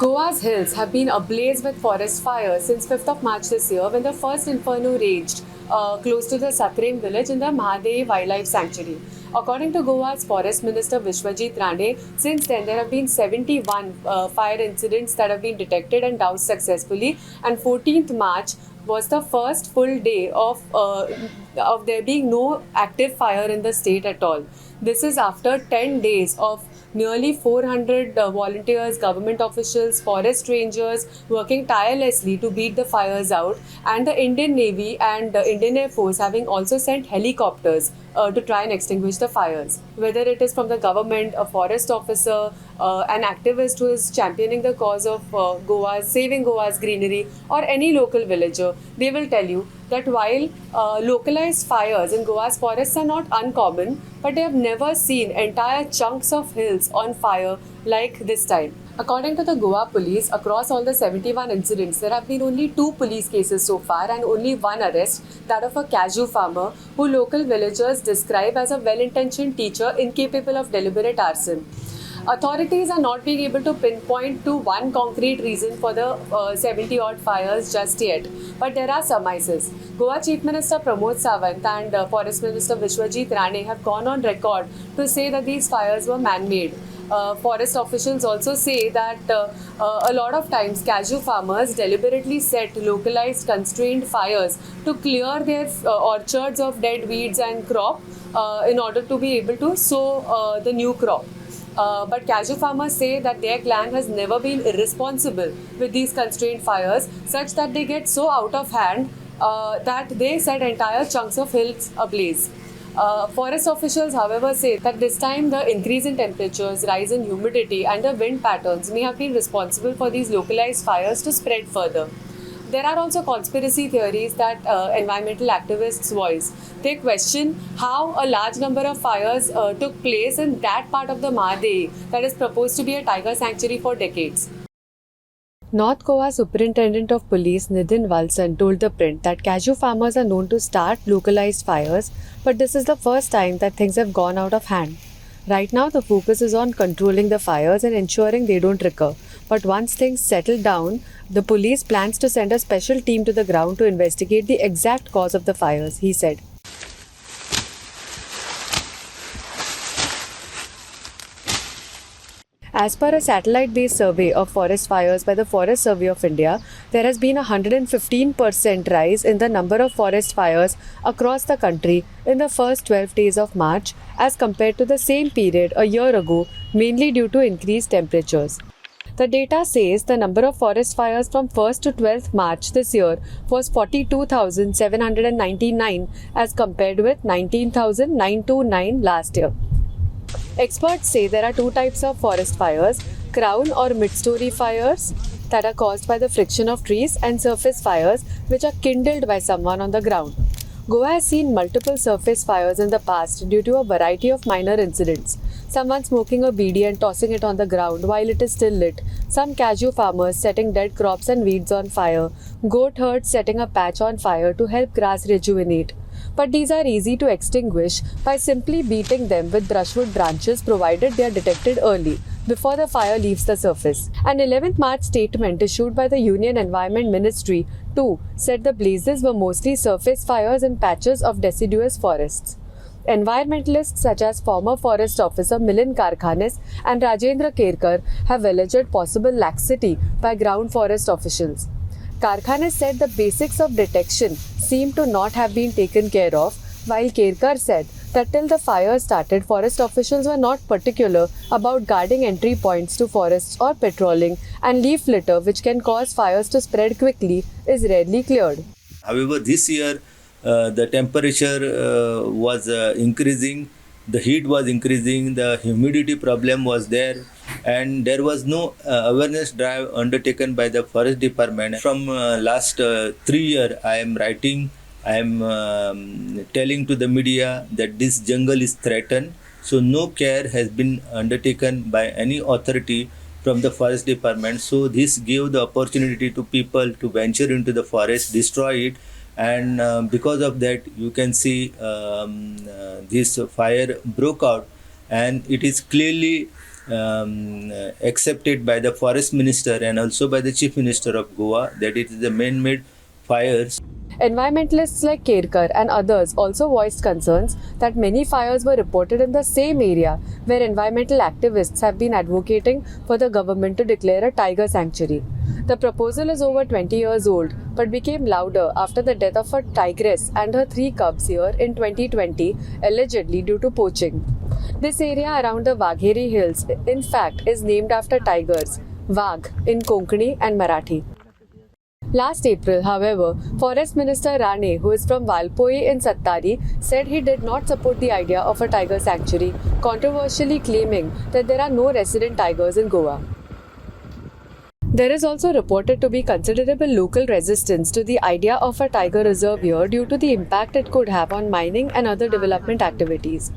Goa's hills have been ablaze with forest fires since 5th of March this year when the first inferno raged close to the Sakreng village in the Mahadevi Wildlife Sanctuary. According to Goa's Forest Minister Vishwajit Rane, since then there have been 71 fire incidents that have been detected and doused successfully, and 14th March was the first full day of there being no active fire in the state at all. This is after 10 days of nearly 400 volunteers, government officials, forest rangers working tirelessly to beat the fires out, and the Indian Navy and Indian Air Force having also sent helicopters to try and extinguish the fires. Whether it is from the government, a forest officer, an activist who is championing the cause of saving Goa's greenery, or any local villager, they will tell you that while localized fires in Goa's forests are not uncommon, but they have never seen entire chunks of hills on fire like this time. According to the Goa police, across all the 71 incidents, there have been only 2 police cases so far and only 1 arrest, that of a cashew farmer who local villagers describe as a well-intentioned teacher incapable of deliberate arson. Authorities are not being able to pinpoint to one concrete reason for the 70 odd fires just yet, but there are surmises. Goa Chief Minister Pramod Sawant and Forest Minister Vishwajit Rane have gone on record to say that these fires were man-made. Forest officials also say that a lot of times cashew farmers deliberately set localized constrained fires to clear their orchards of dead weeds and crop in order to be able to sow the new crop. But cashew farmers say that their clan has never been irresponsible with these constrained fires, such that they get so out of hand that they set entire chunks of hills ablaze. Forest officials, however, say that this time the increase in temperatures, rise in humidity, and the wind patterns may have been responsible for these localized fires to spread further. There are also conspiracy theories that environmental activists voice. They question how a large number of fires took place in that part of the Mahadevi that is proposed to be a tiger sanctuary for decades. North Goa Superintendent of Police Nidhin Walsan told ThePrint that cashew farmers are known to start localized fires, but this is the first time that things have gone out of hand. Right now, the focus is on controlling the fires and ensuring they don't recur. But once things settle down, the police plans to send a special team to the ground to investigate the exact cause of the fires, he said. As per a satellite-based survey of forest fires by the Forest Survey of India, there has been a 115% rise in the number of forest fires across the country in the first 12 days of March as compared to the same period a year ago, mainly due to increased temperatures. The data says the number of forest fires from 1st to 12th March this year was 42,799 as compared with 19,929 last year. Experts say there are 2 types of forest fires: crown or mid-story fires that are caused by the friction of trees, and surface fires which are kindled by someone on the ground. Goa has seen multiple surface fires in the past due to a variety of minor incidents. Someone smoking a beedi and tossing it on the ground while it is still lit, some cashew farmers setting dead crops and weeds on fire, goat herds setting a patch on fire to help grass rejuvenate. But these are easy to extinguish by simply beating them with brushwood branches, provided they are detected early, before the fire leaves the surface. An 11th March statement issued by the Union Environment Ministry too said the blazes were mostly surface fires in patches of deciduous forests. Environmentalists such as former Forest Officer Milind Karkhanis and Rajendra Kerkar have alleged possible laxity by ground forest officials. Karkhanis said the basics of detection seem to not have been taken care of, while Kerkar said that till the fire started, forest officials were not particular about guarding entry points to forests or patrolling, and leaf litter, which can cause fires to spread quickly, is rarely cleared. However, this year the temperature was increasing, the heat was increasing, the humidity problem was there, and there was no awareness drive undertaken by the forest department. From last 3 years, I am writing, I am telling to the media that this jungle is threatened. So no care has been undertaken by any authority from the forest department. So this gave the opportunity to people to venture into the forest, destroy it, and because of that you can see this fire broke out, and it is clearly accepted by the forest minister and also by the chief minister of Goa that it is the man-made fires. Environmentalists like Kerkar and others also voiced concerns that many fires were reported in the same area where environmental activists have been advocating for the government to declare a tiger sanctuary. The proposal is over 20 years old but became louder after the death of a tigress and her 3 cubs here in 2020, allegedly due to poaching. This area around the Wagheri Hills, in fact, is named after tigers, Wagh in Konkani and Marathi. Last April, however, Forest Minister Rane, who is from Valpoi in Sattari, said he did not support the idea of a tiger sanctuary, controversially claiming that there are no resident tigers in Goa. There is also reported to be considerable local resistance to the idea of a tiger reserve here due to the impact it could have on mining and other development activities.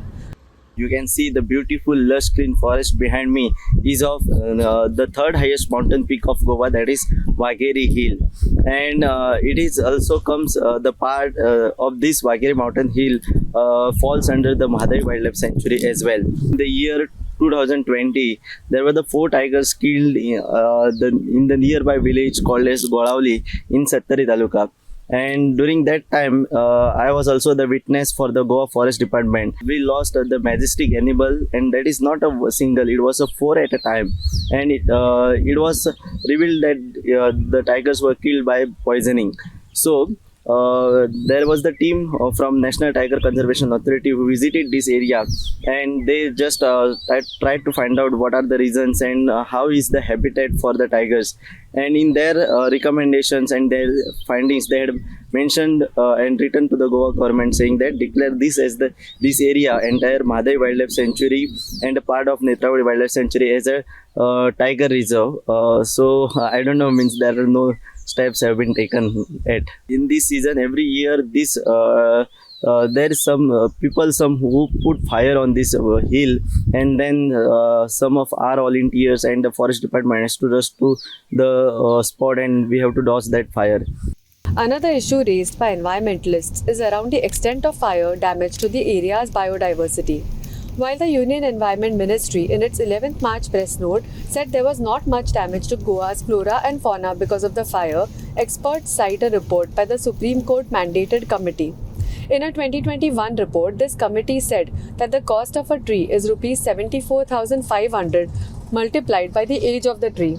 You can see the beautiful lush green forest behind me is of the third highest mountain peak of Goa, that is Wagheri Hill, and it is also comes the part of this Wagheri mountain hill falls under the Manasi Wildlife Sanctuary as well. In the year 2020, there were the 4 tigers killed in the nearby village called as Golavli in Sattari Taluka. And during that time, I was also the witness for the Goa Forest Department. We lost the majestic animal, and that is not a single; it was a 4 at a time. And it was revealed that the tigers were killed by poisoning. So there was the team from National Tiger Conservation Authority who visited this area, and they just tried to find out what are the reasons and how is the habitat for the tigers. And in their recommendations and their findings, they had mentioned and written to the Goa government saying that declare this as this area, entire Manasi Wildlife Sanctuary and a part of Netravati Wildlife Sanctuary as a tiger reserve. So I don't know, means there are no steps have been taken yet. In this season, every year, there is some people, some who put fire on this hill, and then some of our volunteers and the forest department has to rush to the spot, and we have to douse that fire. Another issue raised by environmentalists is around the extent of fire damage to the area's biodiversity. While the Union Environment Ministry, in its 11th March press note, said there was not much damage to Goa's flora and fauna because of the fire, experts cite a report by the Supreme Court mandated committee. In a 2021 report, this committee said that the cost of a tree is Rs 74,500 multiplied by the age of the tree.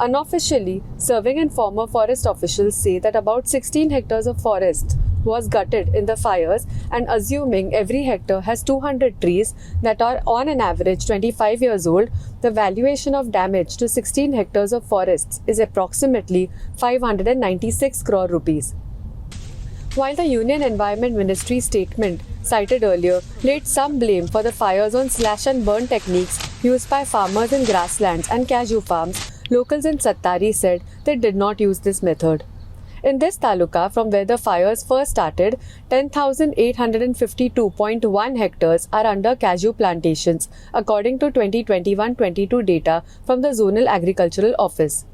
Unofficially, serving and former forest officials say that about 16 hectares of forest was gutted in the fires, and assuming every hectare has 200 trees that are on an average 25 years old, the valuation of damage to 16 hectares of forests is approximately 596 crore rupees. While the Union Environment Ministry statement cited earlier laid some blame for the fires on slash and burn techniques used by farmers in grasslands and cashew farms, locals in Sattari said they did not use this method. In this taluka, from where the fires first started, 10,852.1 hectares are under cashew plantations, according to 2021-22 data from the Zonal Agricultural Office.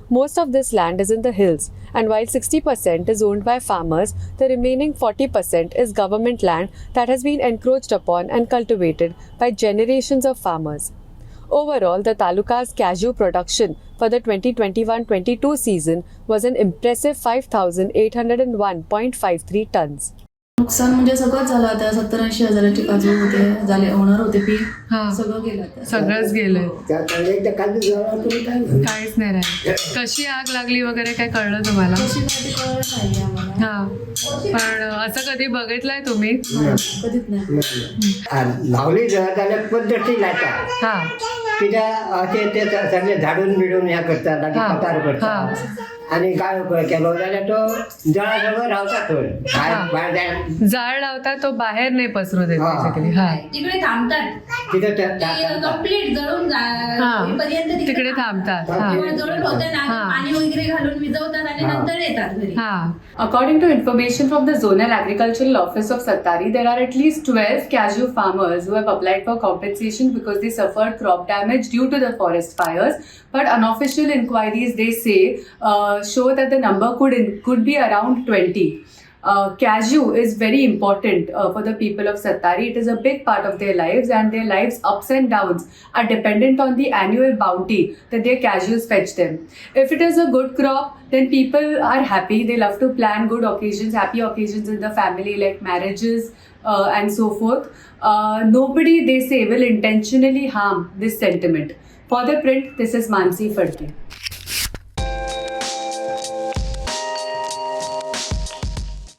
Most of this land is in the hills, and while 60% is owned by farmers, the remaining 40% is government land that has been encroached upon and cultivated by generations of farmers. Overall, the taluka's cashew production for the 2021-22 season was an impressive 5,801.53 tons. नुकसान म्हणजे सगळंच झालं. आता 70-80 हजाराचे काजू होते, झाले होणार होते पीक, सगळं गेलं. सगळंच गेलंय, काहीच नाही राहिलं. कशी आग लागली वगैरे काय कळलं तुम्हाला? हा, पण असं कधी बघितलंय तुम्ही? कधीच नाही. लावली जाल्यार पद्दती लायता कित्याक अशें ते सगळे झाडून बिडून ह्या करता लागीं पतार करता आणि काय केलो जाल्यार तो जळा सगळं रावता थंय भायर जाळ लावता, तो बाहेर नाही पसरू देत बेसिकली. तिकडे थांबतात, कंप्लीट जळून तिकडे थांबतात, जळून होते ना, पाणी वगैरे घालून विजवतात आणि नंतर येतात घरी. According to information from the Zonal Agricultural Office of Sattari, there are at least 12 cashew farmers who have applied for compensation because they suffered crop damage due to the forest fires. But unofficial inquiries, they say, show that the number could be around 20. Cashew is very important for the people of Sattari. It is a big part of their lives, and their lives' ups and downs are dependent on the annual bounty that their cashews fetch them. If it is a good crop, then people are happy. They love to plan good occasions, happy occasions in the family, like marriages and so forth. Nobody, they say, will intentionally harm this sentiment. For ThePrint, this is Manasi Phadke.